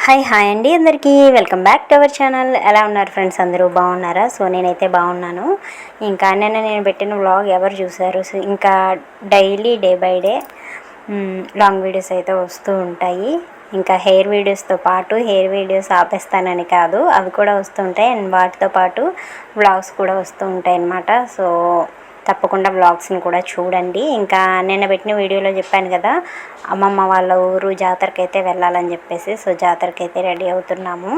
Hi అండి అందరికీ welcome back to our channel. ఎలా ఉన్నారు ఫ్రెండ్స్? అందరూ బాగున్నారా? సో నేనైతే బాగున్నాను. ఇంకా నేను పెట్టిన వ్లాగ్ ఎవరు చూసారు? సో ఇంకా daily day by day long videos అయితే వస్తూ ఉంటాయి. ఇంకా హెయిర్ వీడియోస్తో పాటు హెయిర్ వీడియోస్ ఆపేస్తానని కాదు, అవి కూడా వస్తుంటాయి. అండ్ వాటితో పాటు వ్లాగ్స్ కూడా వస్తూ ఉంటాయి అన్నమాట. సో తప్పకుండా వ్లాగ్స్ని కూడా చూడండి. ఇంకా నిన్న పెట్టిన వీడియోలో చెప్పాను కదా, అమ్మమ్మ వాళ్ళ ఊరు జాతరకి అయితే వెళ్ళాలని చెప్పేసి. సో జాతరకి అయితే రెడీ అవుతున్నాము.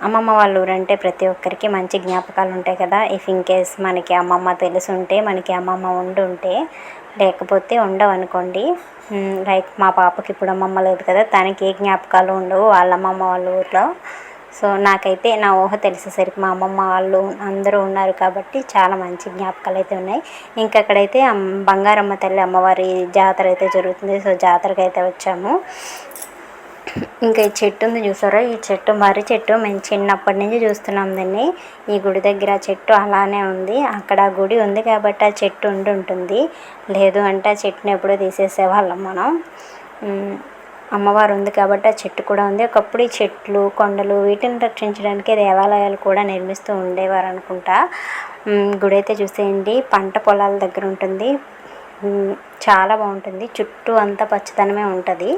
అమ్మమ్మ వాళ్ళ ఊరు అంటే ప్రతి ఒక్కరికి మంచి జ్ఞాపకాలు ఉంటాయి కదా. ఇఫ్ ఇన్ కేస్ మనకి అమ్మమ్మ తెలుసుంటే, మనకి అమ్మమ్మ ఉండుంటే, లేకపోతే ఉండవు అనుకోండి. లైక్ మా పాపకి ఇప్పుడు అమ్మమ్మ లేదు కదా, తనకి ఏ జ్ఞాపకాలు ఉండవు వాళ్ళ అమ్మమ్మ వాళ్ళ ఊరిలో. సో నాకైతే నా ఊహ తెలిసేసరికి మా అమ్మమ్మ వాళ్ళు అందరూ ఉన్నారు కాబట్టి చాలా మంచి జ్ఞాపకాలు అయితే ఉన్నాయి. ఇంకా అక్కడైతే బంగారమ్మ తల్లి అమ్మవారి జాతర అయితే జరుగుతుంది. సో జాతరకి అయితే వచ్చాము. ఇంకా ఈ చెట్టు ఉంది చూసారా, ఈ చెట్టు మర్రి చెట్టు మేము చిన్నప్పటి నుంచి చూస్తున్నాం దీన్ని. ఈ గుడి దగ్గర చెట్టు అలానే ఉంది. అక్కడ గుడి ఉంది కాబట్టి ఆ చెట్టు ఉంటుంది, లేదు అంటే ఆ చెట్టుని ఎప్పుడో తీసేసేవాళ్ళం మనం. అమ్మవారు ఉంది కాబట్టి ఆ చెట్టు కూడా ఉంది. ఒకప్పుడు ఈ చెట్లు, కొండలు వీటిని రక్షించడానికి దేవాలయాలు కూడా నిర్మిస్తూ ఉండేవారు అనుకుంటా. గుడి అయితే చూసేయండి, పంట పొలాల దగ్గర ఉంటుంది. చాలా బాగుంటుంది, చుట్టూ అంతా పచ్చదనమే ఉంటుంది,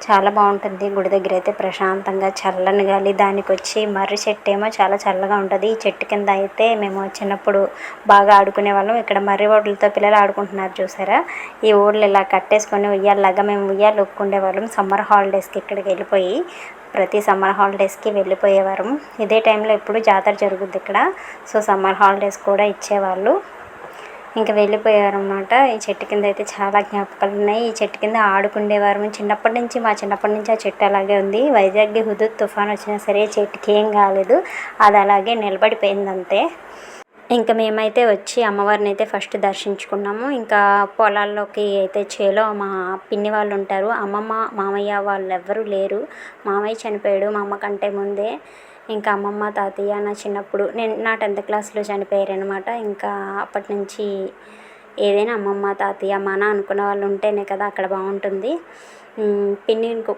చాలా బాగుంటుంది. గుడి దగ్గర అయితే ప్రశాంతంగా చల్లని గాలి, దానికి వచ్చి మర్రి చెట్టు ఏమో చాలా చల్లగా ఉంటుంది. ఈ చెట్టు కింద అయితే మేము చిన్నప్పుడు బాగా ఆడుకునే వాళ్ళం. ఇక్కడ మర్రి ఓడలతో పిల్లలు ఆడుకుంటున్నారు చూసారా, ఈ ఓడలు ఇలా కట్టేసుకొని ఉయ్యాలలాగా మేము ఉయ్యాలు ఒక్కుండే వాళ్ళం. సమ్మర్ హాలిడేస్కి ఇక్కడికి వెళ్ళిపోయి ప్రతి సమ్మర్ హాలిడేస్కి వెళ్ళిపోయేవారు. ఇదే టైంలో ఎప్పుడు జాతర జరుగుద్ది ఇక్కడ. సో సమ్మర్ హాలిడేస్ కూడా ఇచ్చేవాళ్ళు. ఇంకా వెళ్ళిపోయారు అన్నమాట. ఈ చెట్టు కింద అయితే చాలా జ్ఞాపకాలు ఉన్నాయి. ఈ చెట్టు కింద ఆడుకునేవారు చిన్నప్పటి నుంచి ఆ చెట్టు అలాగే ఉంది. వైజాగ్కి హుదూద్ తుఫాన్ వచ్చినా సరే చెట్టుకి ఏం కాలేదు, అది అలాగే నిలబడిపోయింది అంతే. ఇంకా మేమైతే వచ్చి అమ్మవారిని అయితే ఫస్ట్ దర్శించుకున్నాము. ఇంకా పొలాల్లోకి అయితే చేలో మా పిన్ని వాళ్ళు ఉంటారు. అమ్మమ్మ మామయ్య వాళ్ళు ఎవ్వరూ లేరు. మామయ్య చనిపోయాడు మా అమ్మ కంటే ముందే. ఇంకా అమ్మమ్మ తాతయ్య నా చిన్నప్పుడు నా 10th క్లాస్లో చనిపోయారు అనమాట. ఇంకా అప్పటి నుంచి ఏదైనా అమ్మమ్మ తాతయ్య మన అనుకున్న వాళ్ళు ఉంటేనే కదా అక్కడ బాగుంటుంది.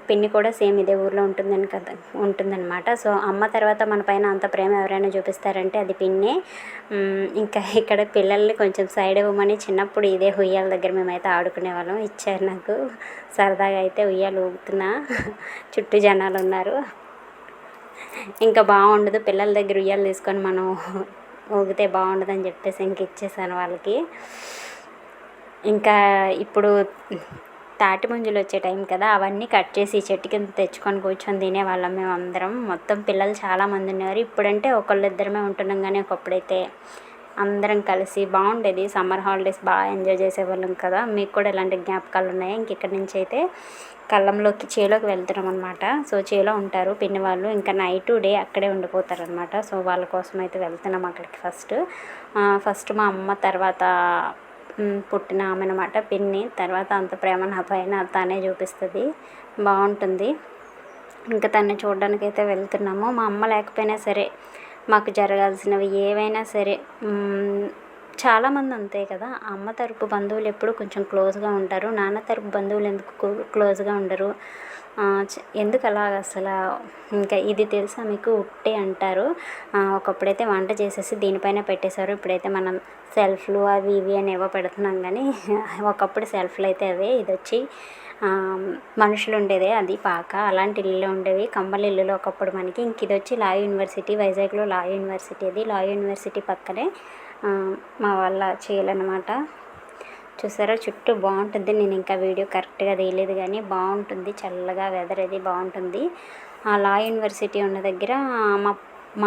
పిన్ని కూడా సేమ్ ఇదే ఊర్లో ఉంటుందన్నమాట. సో అమ్మ తర్వాత మన పైన అంత ప్రేమ ఎవరైనా చూపిస్తారంటే అది పిన్నే. ఇంకా ఇక్కడ పిల్లల్ని కొంచెం సైడ్ ఇవ్వమని చిన్నప్పుడు ఇదే ఉయ్యాల దగ్గర మేమైతే ఆడుకునే వాళ్ళం. ఇచ్చారు నాకు, సరదాగా అయితే ఉయ్యాలు ఊగుతున్నా, చుట్టూ జనాలు ఉన్నారు. ఇంకా బాగుండదు పిల్లల దగ్గర ఉయ్యాలు తీసుకొని మనం ఊగితే బాగుండదని చెప్పేసి ఇంక ఇచ్చేసాను వాళ్ళకి. ఇంకా ఇప్పుడు తాటి ముంజలు వచ్చే టైం కదా, అవన్నీ కట్ చేసి చెట్టు కింద తెచ్చుకొని కూర్చొని తినేవాళ్ళం మేము అందరం. మొత్తం పిల్లలు చాలామంది ఉన్నారు. ఇప్పుడంటే ఒకళ్ళిద్దరమే ఉంటున్నాం, కానీ ఒకప్పుడైతే అందరం కలిసి బాగుండేది. సమ్మర్ హాలిడేస్ బాగా ఎంజాయ్ చేసేవాళ్ళం కదా. మీకు కూడా ఇలాంటి జ్ఞాపకాలు ఉన్నాయి? ఇంక ఇక్కడి నుంచి అయితే చేలోకి వెళ్తున్నాం అనమాట. సో చేలో ఉంటారు పిన్ని వాళ్ళు, ఇంకా నైట్ డే అక్కడే ఉండిపోతారు అనమాట. సో వాళ్ళ కోసం అయితే వెళ్తున్నాం అక్కడికి. ఫస్ట్ మా అమ్మ తర్వాత పుట్టిన ఆమె అనమాట పిన్ని. తర్వాత అంత ప్రేమ నా పైన తనే చూపిస్తుంది, బాగుంటుంది. ఇంకా తన్ని చూడడానికి అయితే వెళ్తున్నాము. మా అమ్మ లేకపోయినా సరే మాకు జరగాల్సినవి ఏవైనా సరే, చాలామంది అంతే కదా, అమ్మ తరపు బంధువులు ఎప్పుడు కొంచెం క్లోజ్గా ఉంటారు, నాన్న తరపు బంధువులు ఎందుకు క్లోజ్గా ఉండరు, ఎందుకు అలాగ అసలు. ఇంకా ఇది తెలుసా మీకు, ఉట్టే అంటారు. ఒకప్పుడైతే వంట చేసేసి దీనిపైన పెట్టేశారు, ఇప్పుడైతే మనం సెల్ఫ్లు అవి ఇవి అని ఏవో పెడుతున్నాం. కానీ ఒకప్పుడు సెల్ఫ్లు అయితే అవే, ఇది వచ్చి మనుషులు ఉండేదే, అది పాక. అలాంటి ఇల్లు ఉండేవి, కమ్మల ఇల్లులో ఒకప్పుడు మనకి. ఇంక ఇది వచ్చి లా యూనివర్సిటీ, వైజాగ్లో లా యూనివర్సిటీ. అది లా యూనివర్సిటీ పక్కనే మా వాళ్ళ చేయాలన్నమాట. చూసారా చుట్టూ బాగుంటుంది. నేను ఇంకా వీడియో కరెక్ట్గా తీయలేదు కానీ బాగుంటుంది, చల్లగా వెదర్ అది బాగుంటుంది. ఆ లా యూనివర్సిటీ ఉన్న దగ్గర మా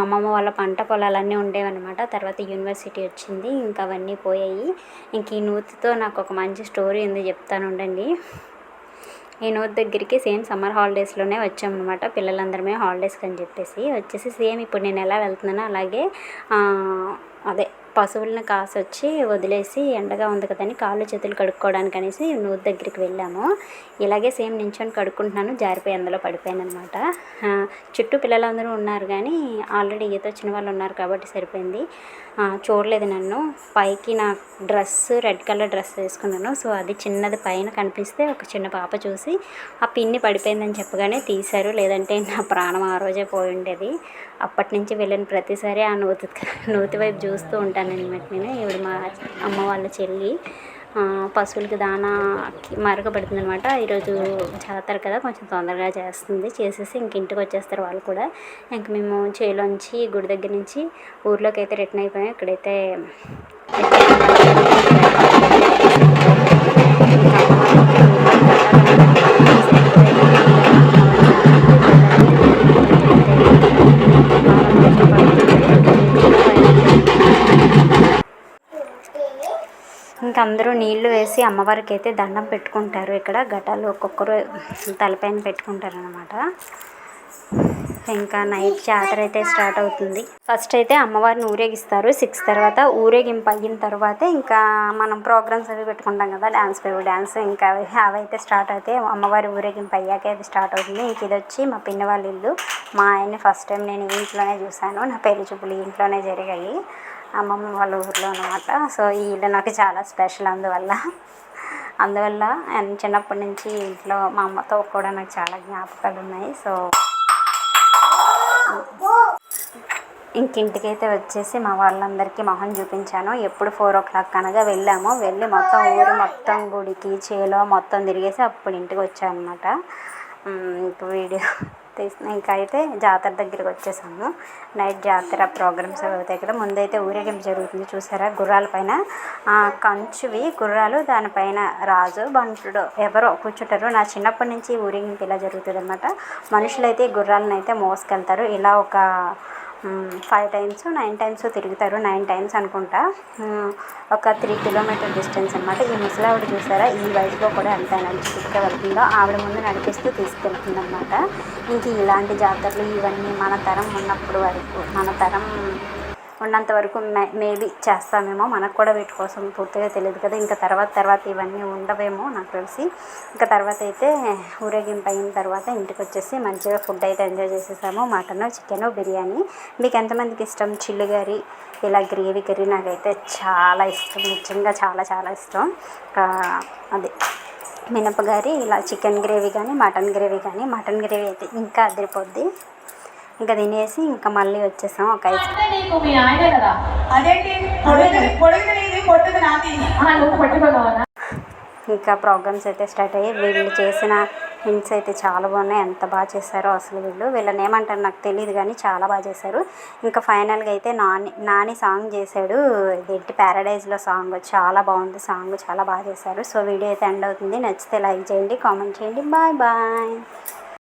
అమ్మమ్మ వాళ్ళ పంట పొలాలన్నీ ఉండేవన్నమాట. తర్వాత యూనివర్సిటీ వచ్చింది, ఇంకా అవన్నీ పోయాయి. ఇంక ఈ నూతితో నాకు ఒక మంచి స్టోరీ ఉంది, చెప్తాను ఉండండి. ఈ నూతి దగ్గరికి సేమ్ సమ్మర్ హాలిడేస్లోనే వచ్చామన్నమాట. పిల్లలందరమే హాలిడేస్కి అని చెప్పేసి వచ్చేసి సేమ్ ఇప్పుడు నేను ఎలా వెళ్తున్నానో అలాగే అదే పశువులను కాసొచ్చి వదిలేసి ఎండగా ఉంది కదని కాళ్ళు చేతులు కడుక్కోవడానికి అనేసి నూతి దగ్గరికి వెళ్ళాము. ఇలాగే సేమ్ నించొని కడుక్కుంటున్నాను, జారిపోయి అందులో పడిపోయాను అనమాట. చుట్టూ పిల్లలందరూ ఉన్నారు కానీ ఆల్రెడీ ఈత వచ్చిన వాళ్ళు ఉన్నారు కాబట్టి సరిపోయింది. చూడలేదు నన్ను. పైకి నా డ్రెస్ రెడ్ కలర్ డ్రెస్ వేసుకున్నాను. సో అది చిన్నది పైన కనిపిస్తే ఒక చిన్న పాప చూసి ఆ పిన్ని పడిపోయిందని చెప్పగానే తీశారు, లేదంటే నా ప్రాణం ఆ రోజే పోయి ఉండేది. అప్పటి నుంచి వెళ్ళిన ప్రతిసారి ఆ నూతి వైపు చూస్తూ ఉంటాను అనమాట నేను. ఈవిడ మా అమ్మ వాళ్ళ చెల్లి, పశువులకి దానా మరగబడుతుంది అనమాట. ఈరోజు జాతర కదా, కొంచెం తొందరగా చేస్తుంది. చేసేసి ఇంక ఇంటికి వచ్చేస్తారు వాళ్ళు కూడా. ఇంక మేము చేలోంచి గుడి దగ్గర నుంచి ఊర్లోకి అయితే రిటర్న్ అయిపోయాం. ఇక్కడైతే ఇంకా అందరూ నీళ్లు వేసి అమ్మవారికి అయితే దండం పెట్టుకుంటారు. ఇక్కడ ఘటాలు ఒక్కొక్కరు తలపైన పెట్టుకుంటారు అనమాట. ఇంకా నైట్ జాతర అయితే స్టార్ట్ అవుతుంది. ఫస్ట్ అయితే అమ్మవారిని ఊరేగిస్తారు. 6 తర్వాత ఊరేగింపు అయిన తర్వాత ఇంకా మనం ప్రోగ్రామ్స్ అవి పెట్టుకుంటాం కదా, డ్యాన్స్ ఇంకా అవైతే స్టార్ట్ అవుతాయి. అమ్మవారి ఊరేగింపు అయ్యాకే అది స్టార్ట్ అవుతుంది. ఇంక ఇది వచ్చి మా పిన్ని వాళ్ళ ఇల్లు. మా ఆయన్ని ఫస్ట్ టైం నేను ఇంట్లోనే చూశాను. నా పెళ్లి చూపులు ఇంట్లోనే జరిగాయి, అమ్మమ్మ వాళ్ళ ఊర్లో అనమాట. సో ఈ ఇల్లు నాకు చాలా స్పెషల్. అందువల్ల చిన్నప్పటి నుంచి ఇంట్లో మా అమ్మతో కూడా నాకు చాలా జ్ఞాపకాలు ఉన్నాయి. సో ఇంటికైతే వచ్చేసి మా వాళ్ళందరికీ మొహం చూపించాను. ఎప్పుడు 4 o'clock అనగా వెళ్ళాము. వెళ్ళి మొత్తం ఊరు మొత్తం గుడికి చేలో మొత్తం తిరిగేసి అప్పుడు ఇంటికి వచ్చాను అనమాట. ఇంక వీడియో తీసిన ఇంకా అయితే జాతర దగ్గరికి వచ్చేసాము. నైట్ జాతర ప్రోగ్రామ్స్ అవుతాయి కదా. ముందైతే ఊరేగింపు జరుగుతుంది, చూసారా? గుర్రాల పైన కంచువి గుర్రాలు, దానిపైన రాజు బంటుడు ఎవరో కూర్చుంటారు. నా చిన్నప్పటి నుంచి ఊరేగింపు ఇలా జరుగుతుంది అనమాట. మనుషులైతే గుర్రాలను అయితే మోసుకెళ్తారు. ఇలా ఒక 5 times 9 times తిరుగుతారు. 9 times అనుకుంటా. ఒక 3 kilometer డిస్టెన్స్ అనమాట. ఈ ముసలావిడ చూసారా, ఈ వయసులో కూడా ఎంత నడుచుకుంటూ వెళ్తుందో, ఆవిడ ముందు నడిపిస్తూ తీసుకెళ్తుంది అనమాట. ఇంక ఇలాంటి జాతరలు ఇవన్నీ మన తరం ఉన్నప్పుడు వరకు, మన తరం ఉన్నంత వరకు మేబీ చేస్తామేమో. మనకు కూడా వీటి కోసం పూర్తిగా తెలియదు కదా. ఇంకా తర్వాత ఇవన్నీ ఉండవేమో నాకు తెలిసి. ఇంకా తర్వాత అయితే ఊరేగింపు అయిన తర్వాత ఇంటికి వచ్చేసి మంచిగా ఫుడ్ అయితే ఎంజాయ్ చేసేసాము. Mutton, chicken, biryani. మీకు ఎంతమందికి ఇష్టం చిల్లి కర్రీ, ఇలా గ్రేవీ కర్రీ? నాకైతే చాలా ఇష్టం, నిజంగా చాలా చాలా ఇష్టం. అది మినపగారి ఇలా చికెన్ గ్రేవీ కానీ మటన్ గ్రేవీ కానీ, మటన్ గ్రేవీ అయితే ఇంకా అదిరిపోద్ది. ఇంకా తినేసి ఇంకా మళ్ళీ వచ్చేసాం. ఒక ఇంకా ప్రోగ్రామ్స్ అయితే స్టార్ట్ అయ్యి వీళ్ళు చేసిన హింట్స్ అయితే చాలా బాగున్నాయి. ఎంత బాగా చేశారో అసలు వీళ్ళని ఏమంటారు నాకు తెలియదు కానీ చాలా బాగా చేశారు. ఇంకా ఫైనల్గా అయితే నాని సాంగ్ చేశాడు, ఇదేంటి ప్యారడైజ్లో సాంగ్, చాలా బాగుంది సాంగ్, చాలా బాగా చేశారు. సో వీడియో అయితే ఎండ్ అవుతుంది. నచ్చితే లైక్ చేయండి, కామెంట్ చేయండి. Bye bye.